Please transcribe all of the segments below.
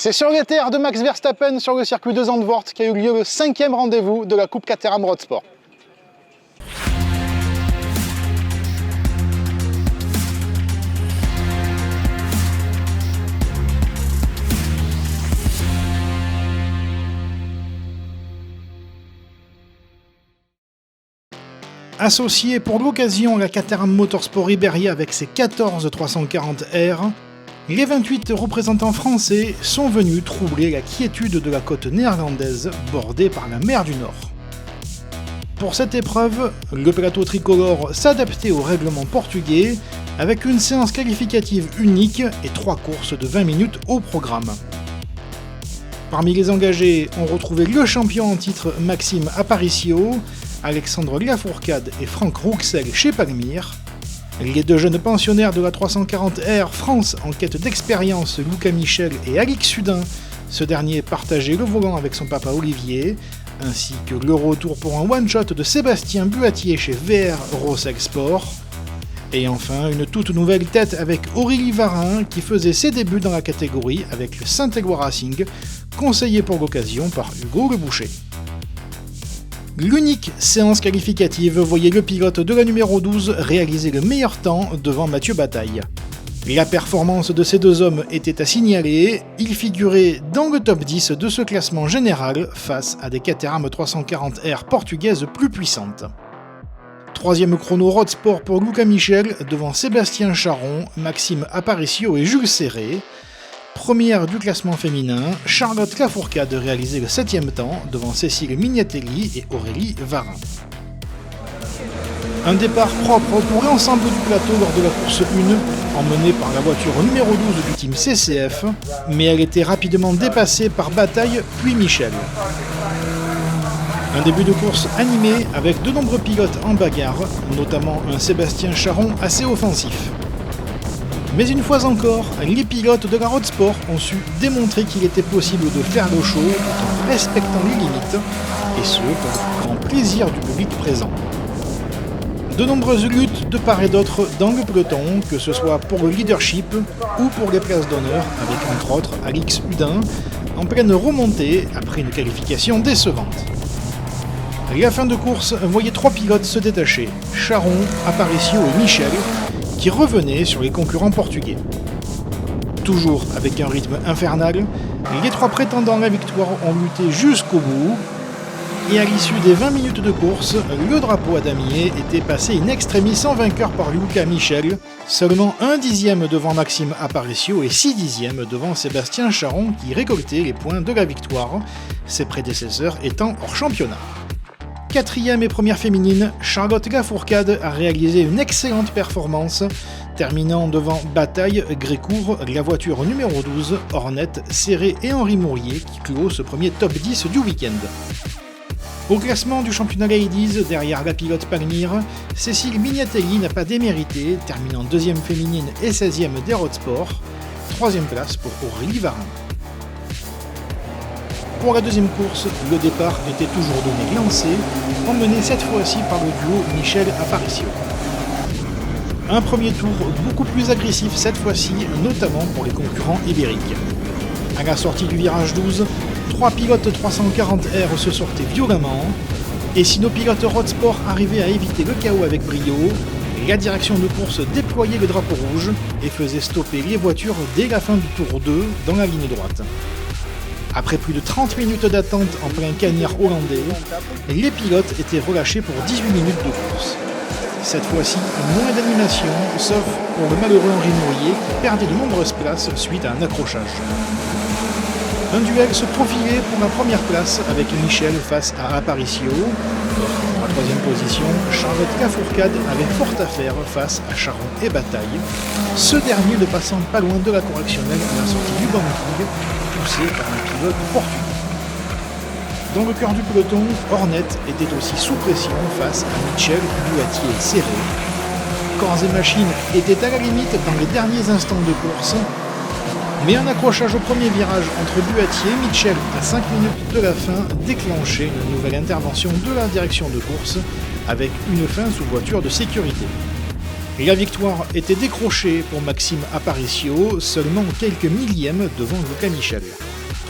C'est sur les terres de Max Verstappen sur le circuit de Zandvoort qu'a eu lieu le 5e rendez-vous de la Coupe Caterham Road Sport. Associé pour l'occasion à la Caterham Motorsport Iberia avec ses 14 340R, les 28 représentants français sont venus troubler la quiétude de la côte néerlandaise bordée par la mer du Nord. Pour cette épreuve, le plateau tricolore s'adaptait au règlement portugais avec une séance qualificative unique et 3 courses de 20 minutes au programme. Parmi les engagés, on retrouvait le champion en titre Maxime Aparicio, Alexandre Lafourcade et Franck Rouxel chez Palmyre, les deux jeunes pensionnaires de la 340R France en quête d'expérience, Luca Michel et Alix Hudin, ce dernier partageait le volant avec son papa Olivier, ainsi que le retour pour un one-shot de Sébastien Buatier chez VR Rossel Sport, et enfin une toute nouvelle tête avec Aurélie Varin qui faisait ses débuts dans la catégorie avec le Saint-Éloi Racing, conseillé pour l'occasion par Hugo Le Boucher. L'unique séance qualificative voyait le pilote de la numéro 12 réaliser le meilleur temps devant Mathieu Bataille. La performance de ces deux hommes était à signaler, ils figuraient dans le top 10 de ce classement général face à des Caterham 340R portugaises plus puissantes. Troisième chrono Road Sport pour Luca Michel devant Sébastien Charon, Maxime Aparicio et Jules Serré. Première du classement féminin, Charlotte Lafourcade réalisait le 7e temps devant Cécile Mignatelli et Aurélie Varin. Un départ propre pour l'ensemble du plateau lors de la course 1, emmenée par la voiture numéro 12 du team CCF, mais elle était rapidement dépassée par Bataille puis Michel. Un début de course animé avec de nombreux pilotes en bagarre, notamment un Sébastien Charon assez offensif. Mais une fois encore, les pilotes de la Road Sport ont su démontrer qu'il était possible de faire le show tout en respectant les limites, et ce pour le grand plaisir du public présent. De nombreuses luttes de part et d'autre dans le peloton, que ce soit pour le leadership ou pour les places d'honneur, avec entre autres Alix Hudin, en pleine remontée après une qualification décevante. La fin de course voyait 3 pilotes se détacher, Charon, Aparicio et Michel, qui revenaient sur les concurrents portugais. Toujours avec un rythme infernal, les 3 prétendants à la victoire ont lutté jusqu'au bout, et à l'issue des 20 minutes de course, le drapeau à damier était passé in extremis sans vainqueur par Luca Michel, seulement 1 dixième devant Maxime Aparicio et 6 dixièmes devant Sébastien Charon qui récoltait les points de la victoire, ses prédécesseurs étant hors championnat. 4e et première féminine, Charlotte Lafourcade a réalisé une excellente performance, terminant devant Bataille, Grécourt, la voiture numéro 12, Hornet, Serré et Henri Mourier qui clôt ce premier top 10 du week-end. Au classement du championnat Ladies, derrière la pilote Palmyre, Cécile Mignatelli n'a pas démérité, terminant 2e féminine et 16e des Road Sport, 3e place pour Aurélie Varin. Pour la deuxième course, le départ était toujours donné lancé, emmené cette fois-ci par le duo Michel-Aparicio. Un premier tour beaucoup plus agressif cette fois-ci, notamment pour les concurrents ibériques. À la sortie du virage 12, 3 pilotes 340R se sortaient violemment, et si nos pilotes Road Sport arrivaient à éviter le chaos avec brio, la direction de course déployait le drapeau rouge et faisait stopper les voitures dès la fin du tour 2 dans la ligne droite. Après plus de 30 minutes d'attente en plein cagnard hollandais, les pilotes étaient relâchés pour 18 minutes de course. Cette fois-ci, moins d'animation, sauf pour le malheureux Henri Mourier qui perdait de nombreuses places suite à un accrochage. Un duel se profilait pour la première place avec Michel face à Aparicio. Pour la 3e position, Charlotte Lafourcade avait fort à faire face à Charon et Bataille, ce dernier ne passant pas loin de la correctionnelle à la sortie du banking, poussé par un pilote portugais. Dans le cœur du peloton, Hornet était aussi sous pression face à Michel, Buatier et Serré. Corps et machines étaient à la limite dans les derniers instants de course, mais un accrochage au premier virage entre Buatier et Michel à 5 minutes de la fin déclenchait une nouvelle intervention de la direction de course avec une fin sous voiture de sécurité. La victoire était décrochée pour Maxime Aparicio, seulement quelques millièmes devant Luca Michel.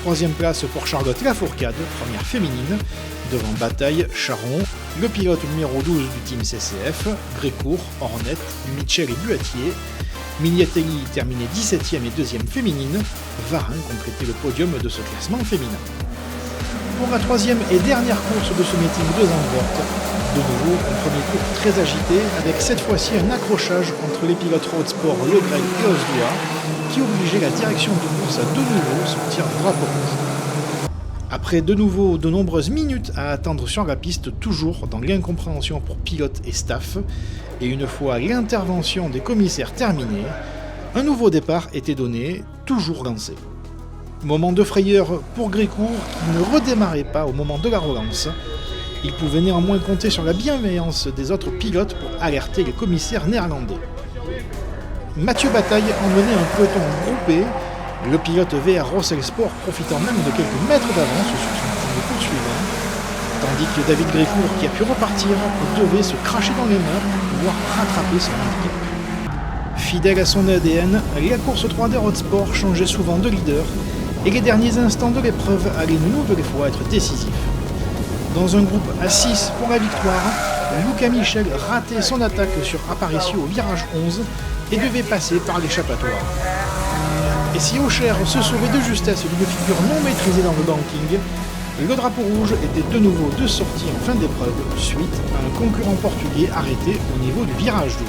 Troisième place pour Charlotte Lafourcade, première féminine, devant Bataille, Charon, le pilote numéro 12 du team CCF, Grécourt, Hornet, Mitchell et Buatier. Mignatelli terminait 17e et 2e féminine, Varin complétait le podium de ce classement féminin. Pour la troisième et dernière course de ce meeting de Zandvoort, de nouveau un premier tour très agité, avec cette fois-ci un accrochage entre les pilotes Road Sport Le Greg et Osdoa, qui obligeait la direction de course à de nouveau sortir drapeau rouge. Après de nouveau de nombreuses minutes à attendre sur la piste, toujours dans l'incompréhension pour pilotes et staff, et une fois l'intervention des commissaires terminée, un nouveau départ était donné, toujours lancé. Moment de frayeur pour Grécourt qui ne redémarrait pas au moment de la relance. Il pouvait néanmoins compter sur la bienveillance des autres pilotes pour alerter les commissaires néerlandais. Mathieu Bataille emmenait un peloton groupé, le pilote VR Rossel Sport profitant même de quelques mètres d'avance sur son premier poursuivant, tandis que David Grécourt, qui a pu repartir, devait se cracher dans les mains pour pouvoir rattraper son handicap. Fidèle à son ADN, la course 3D Road Sport changeait souvent de leader, et les derniers instants de l'épreuve allaient une nouvelle fois être décisifs. Dans un groupe à 6 pour la victoire, Luca Michel ratait son attaque sur Aparicio au virage 11 et devait passer par l'échappatoire. Et si Aucher se sauvait de justesse d'une figure non maîtrisée dans le banking, le drapeau rouge était de nouveau de sortie en fin d'épreuve suite à un concurrent portugais arrêté au niveau du virage 12.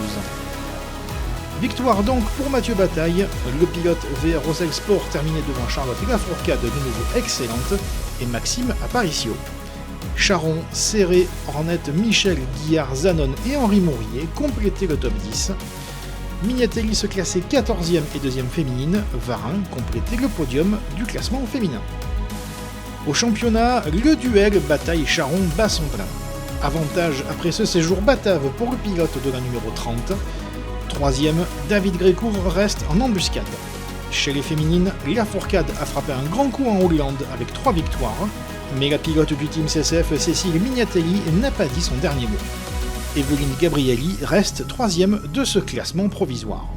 Victoire donc pour Mathieu Bataille, le pilote VR Rossel Sport terminé devant Charlotte Lafourcade de nouveau excellente et Maxime Aparicio. Charon, Serré, Hornet, Michel, Guillard, Zanon et Henri Mourier complétaient le top 10. Mignatelli se classait 14e et 2e féminine, Varin complétait le podium du classement féminin. Au championnat, le duel Bataille-Charon bat son plein. Avantage après ce séjour batave pour le pilote de la numéro 30. Troisième, David Grécourt reste en embuscade. Chez les féminines, Lafourcade a frappé un grand coup en Hollande avec 3 victoires, mais la pilote du team CCF Cécile Mignatelli n'a pas dit son dernier mot. Evelyne Gabrielli reste 3e de ce classement provisoire.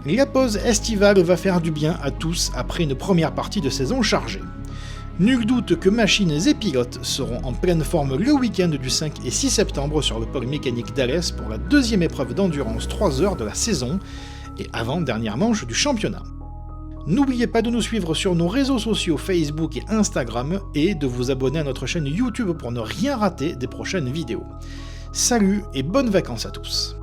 La pause estivale va faire du bien à tous après une première partie de saison chargée. Nul doute que machines et pilotes seront en pleine forme le week-end du 5 et 6 septembre sur le pôle mécanique d'Alès pour la deuxième épreuve d'endurance 3 heures de la saison et avant-dernière manche du championnat. N'oubliez pas de nous suivre sur nos réseaux sociaux Facebook et Instagram et de vous abonner à notre chaîne YouTube pour ne rien rater des prochaines vidéos. Salut et bonnes vacances à tous.